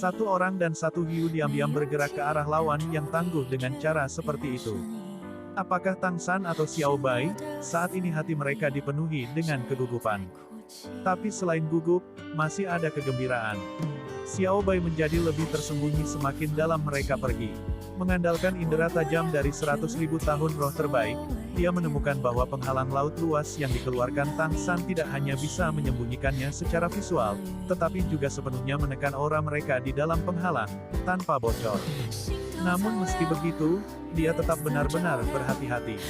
Satu orang dan satu hiu diam-diam bergerak ke arah lawan yang tangguh dengan cara seperti itu. Apakah Tang San atau Xiao Bai? Saat ini hati mereka dipenuhi dengan kegugupan. Tapi selain gugup, masih ada kegembiraan. Xiao Bai menjadi lebih tersembunyi semakin dalam mereka pergi. Mengandalkan indera tajam dari 100.000 tahun roh terbaik, dia menemukan bahwa penghalang laut luas yang dikeluarkan Tang San tidak hanya bisa menyembunyikannya secara visual, tetapi juga sepenuhnya menekan aura mereka di dalam penghalang, tanpa bocor. Namun meski begitu, dia tetap benar-benar berhati-hati.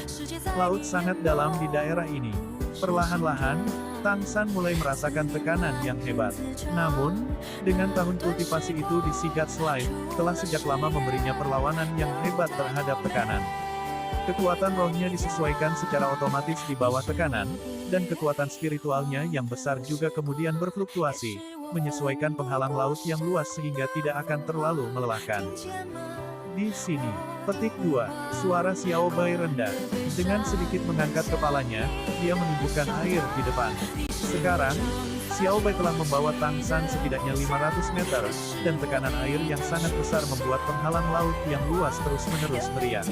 Laut sangat dalam di daerah ini. Perlahan-lahan, Tang San mulai merasakan tekanan yang hebat. Namun, dengan tahun kultivasi itu di Sigat Slide, telah sejak lama memberinya perlawanan yang hebat terhadap tekanan. Kekuatan rohnya disesuaikan secara otomatis di bawah tekanan, dan kekuatan spiritualnya yang besar juga kemudian berfluktuasi, menyesuaikan penghalang laut yang luas sehingga tidak akan terlalu melelahkan. Di sini, petik 2, suara Xiao Bai rendah. Dengan sedikit mengangkat kepalanya, dia menunjukkan air di depan. Sekarang, Xiao Bai telah membawa Tang San setidaknya 500 meter, dan tekanan air yang sangat besar membuat penghalang laut yang luas terus-menerus meriang.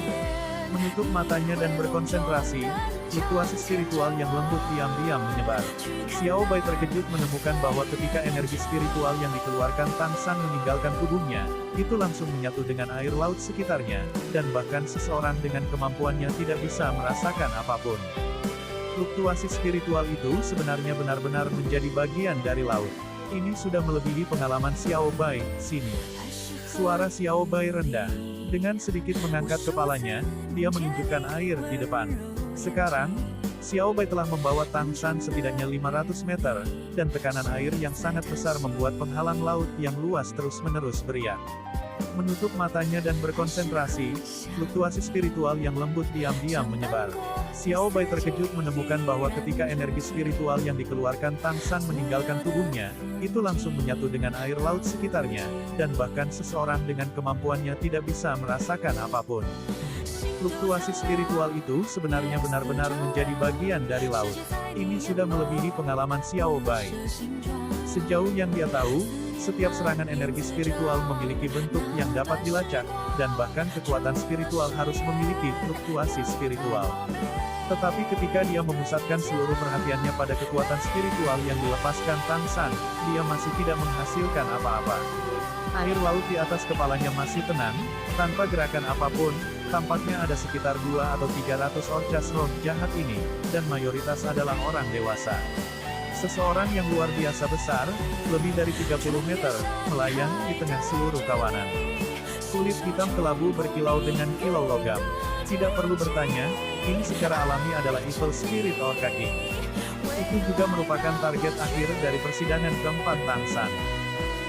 Menutup matanya dan berkonsentrasi, fluktuasi spiritual yang lembut diam-diam menyebar. Xiao Bai terkejut menemukan bahwa ketika energi spiritual yang dikeluarkan Tang San meninggalkan tubuhnya, itu langsung menyatu dengan air laut sekitarnya, dan bahkan seseorang dengan kemampuannya tidak bisa merasakan apapun. Fluktuasi spiritual itu sebenarnya benar-benar menjadi bagian dari laut. Ini sudah melebihi pengalaman Xiao Bai. Sini. Suara Xiao Bai rendah. Dengan sedikit mengangkat kepalanya, dia menunjukkan air di depan. Sekarang, Xiao Bai telah membawa Tang San setidaknya 500 meter, dan tekanan air yang sangat besar membuat penghalang laut yang luas terus-menerus beriak. Menutup matanya dan berkonsentrasi, fluktuasi spiritual yang lembut diam-diam menyebar. Xiao Bai terkejut menemukan bahwa ketika energi spiritual yang dikeluarkan Tang San meninggalkan tubuhnya, itu langsung menyatu dengan air laut sekitarnya, dan bahkan seseorang dengan kemampuannya tidak bisa merasakan apapun. Fluktuasi spiritual itu sebenarnya benar-benar menjadi bagian dari laut. Ini sudah melebihi pengalaman Xiao Bai. Sejauh yang dia tahu, setiap serangan energi spiritual memiliki bentuk yang dapat dilacak, dan bahkan kekuatan spiritual harus memiliki fluktuasi spiritual. Tetapi ketika dia memusatkan seluruh perhatiannya pada kekuatan spiritual yang dilepaskan Tang San, dia masih tidak menghasilkan apa-apa. Air laut di atas kepalanya masih tenang, tanpa gerakan apapun. Tampaknya ada sekitar 2 atau 300 orcas roh jahat ini, dan mayoritas adalah orang dewasa. Seseorang yang luar biasa besar, lebih dari 30 meter, melayang di tengah seluruh kawanan. Kulit hitam kelabu berkilau dengan kilau logam. Tidak perlu bertanya, ini secara alami adalah Evil Spirit Orca King. Itu juga merupakan target akhir dari persidangan keempat Tang San.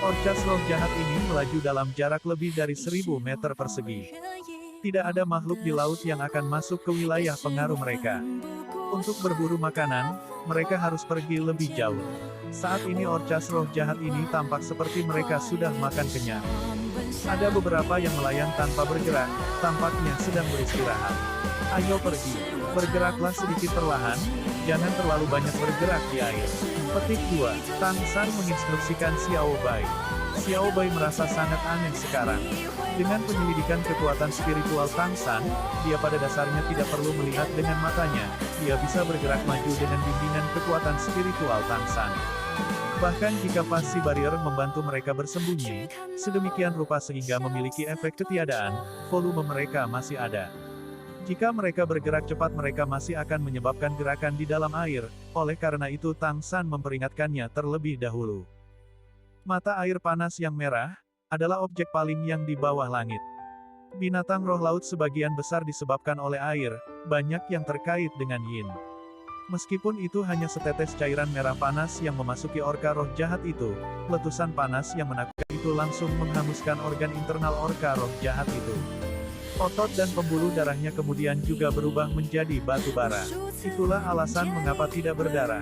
Orcas roh jahat ini melaju dalam jarak lebih dari 1000 meter persegi. Tidak ada makhluk di laut yang akan masuk ke wilayah pengaruh mereka. Untuk berburu makanan, mereka harus pergi lebih jauh. Saat ini orcas roh jahat ini tampak seperti mereka sudah makan kenyang. Ada beberapa yang melayang tanpa bergerak, tampaknya sedang beristirahat. Ayo pergi, bergeraklah sedikit perlahan, jangan terlalu banyak bergerak di air. Petik 2, Tang San menginstruksikan Xiao Bai. Xiao Bai merasa sangat aneh sekarang. Dengan penyelidikan kekuatan spiritual Tang San, dia pada dasarnya tidak perlu melihat dengan matanya, dia bisa bergerak maju dengan bimbingan kekuatan spiritual Tang San. Bahkan jika pasti barrier membantu mereka bersembunyi, sedemikian rupa sehingga memiliki efek ketiadaan, volume mereka masih ada. Jika mereka bergerak cepat mereka masih akan menyebabkan gerakan di dalam air, oleh karena itu Tang San memperingatkannya terlebih dahulu. Mata air panas yang merah adalah objek paling yang di bawah langit. Binatang roh laut sebagian besar disebabkan oleh air, banyak yang terkait dengan yin. Meskipun itu hanya setetes cairan merah panas yang memasuki orka roh jahat itu, letusan panas yang menakutkan itu langsung menghanguskan organ internal orka roh jahat itu. Otot dan pembuluh darahnya kemudian juga berubah menjadi batu bara. Itulah alasan mengapa tidak berdarah.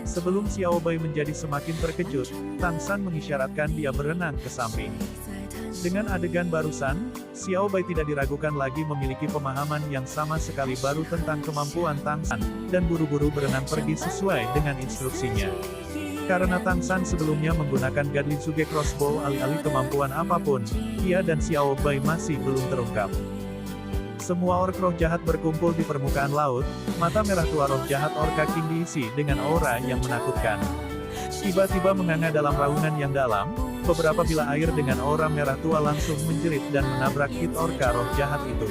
Sebelum Xiao Bai menjadi semakin terkejut, Tang San mengisyaratkan dia berenang ke samping. Dengan adegan barusan, Xiao Bai tidak diragukan lagi memiliki pemahaman yang sama sekali baru tentang kemampuan Tang San, dan buru-buru berenang pergi sesuai dengan instruksinya. Karena Tang San sebelumnya menggunakan Gadlitsuge Crossbow alih-alih kemampuan apapun, ia dan Xiao Bai masih belum terungkap. Semua orc roh jahat berkumpul di permukaan laut, mata merah tua roh jahat Orca King diisi dengan aura yang menakutkan. Tiba-tiba menganga dalam raungan yang dalam, beberapa bila air dengan aura merah tua langsung menjerit dan menabrak hit orca roh jahat itu.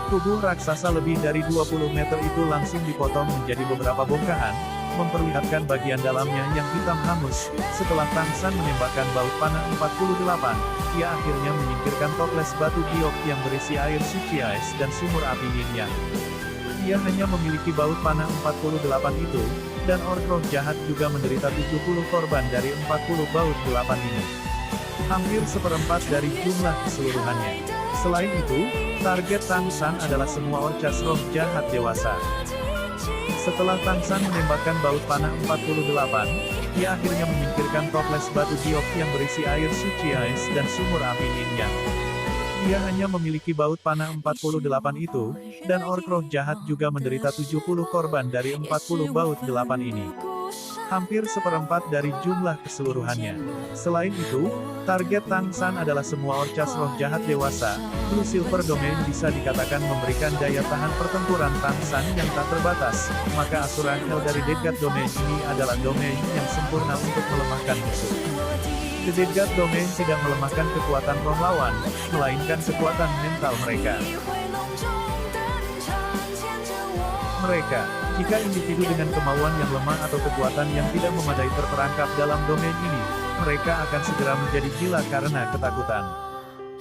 Tubuh raksasa lebih dari 20 meter itu langsung dipotong menjadi beberapa bongkahan, memperlihatkan bagian dalamnya yang hitam hangus. Setelah Tang San menembakkan baut panah 48, ia akhirnya menyingkirkan toples batu giok yang berisi air suci Ais dan sumur api Yin Yang. Ia hanya memiliki baut panah 48 itu, dan orc roh jahat juga menderita 70 korban dari 40 baut 8 ini. Hampir seperempat dari jumlah keseluruhannya. Selain itu, target Tang San adalah semua orcas roh jahat dewasa. Setelah Tang San menembakkan baut panah 48, ia akhirnya menyingkirkan toples batu giok yang berisi air suci Ais dan sumur api Yin Yang. Ia hanya memiliki baut panah 48 itu, dan orc roh jahat juga menderita 70 korban dari 40 baut 8 ini. Hampir seperempat dari jumlah keseluruhannya. Selain itu, target Tang San adalah semua orcas roh jahat dewasa. Blue Silver Domain bisa dikatakan memberikan daya tahan pertempuran Tang San yang tak terbatas, maka Asura Hell dari Dead God Domain ini adalah domain yang sempurna untuk melemahkan musuh. The Dead God Domain tidak melemahkan kekuatan roh lawan, melainkan kekuatan mental mereka. Jika individu dengan kemauan yang lemah atau kekuatan yang tidak memadai terperangkap dalam domain ini, mereka akan segera menjadi gila karena ketakutan.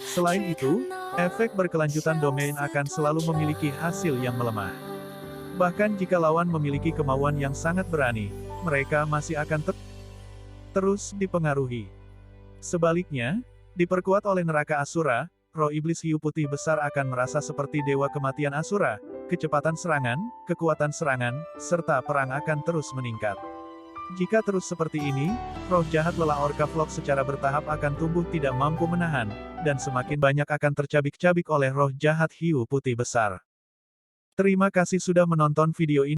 Selain itu, efek berkelanjutan domain akan selalu memiliki hasil yang melemah. Bahkan jika lawan memiliki kemauan yang sangat berani, mereka masih akan terus dipengaruhi. Sebaliknya, diperkuat oleh neraka Asura, roh iblis hiu putih besar akan merasa seperti dewa kematian Asura. Kecepatan serangan, kekuatan serangan, serta perang akan terus meningkat. Jika terus seperti ini, roh jahat lelah Orca Flock secara bertahap akan tumbuh tidak mampu menahan, dan semakin banyak akan tercabik-cabik oleh roh jahat hiu putih besar. Terima kasih sudah menonton video ini.